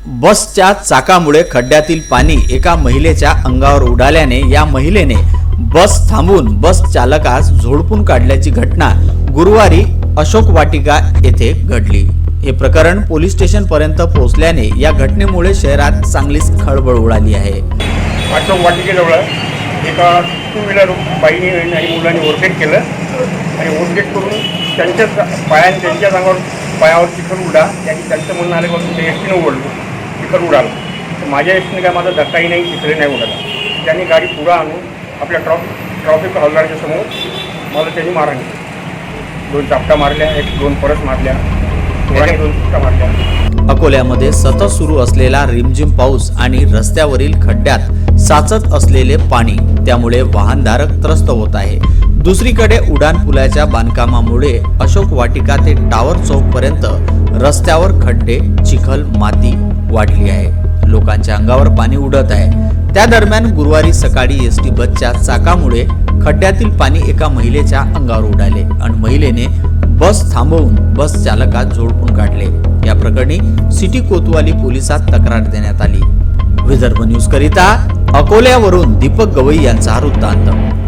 बसच्या चाकामुळे खड्ड्यातील पाणी एका महिलेच्या अंगावर उडाल्याने या महिलेने बस थांबवून बस चालकास झोडपून काढल्याची घटना गुरुवारी अशोक वाटिका येथे घडली। हे प्रकरण पोलीस स्टेशन पर्यंत पोहोचल्याने या घटनेमुळे शहरात चांगलीच खळबळ उडाली आहे। अशोक वाटिकेजवळ एका टू व्हीलर बाईने आणि मुलांनी ओव्हरटेक केलं आणि ओव्हरटेक करून त्यांच्या अंगावर पायावर चिखल उडा त्यांनी त्यांचं म्हणणं आलं की ते एसटीनं ओढलं, चिखल उडालं। तर माझ्या एसटीने काय माझा धक्काही नाही, चिखले नाही उडाला। त्यांनी गाडी पुढं आणून आपल्या ट्रॉफिक हॉलगार्डच्या समोर मला त्यांनी मारहाण केली। 2 चापटा मारल्या, 1-2 परत मारल्या, 2 चिपटा मारल्या। अकोल्यामध्ये सतत सुरू असलेला रिमझिम पाऊस आणि रस्त्यावरील खड्ड्यात साचत असलेले पाणी त्यामुळे वाहनधारक त्रस्त होत आहे। दुसरीकडे उड्डाण पुलाच्या बांधकामामुळे अशोक वाटिका ते टावर चौक पर्यंत रस्त्यावर खड्डे, चिखल, माती वाढली आहे। लोकांच्या अंगावर पाणी उडत आहे। त्या दरम्यान गुरुवारी सकाळी एसटी बसच्या चाकामुळे खड्ड्यातील पाणी एका महिलेच्या अंगावर उडाले आणि महिलेने बस थांबवून बस चालकास झोडपून काढले। या प्रकरणी सिटी कोतवाली पोलिसात तक्रार देण्यात आली। विदर्भ न्यूज करिता अकोल्यावरून दीपक गवई यांचा वृत्तांत।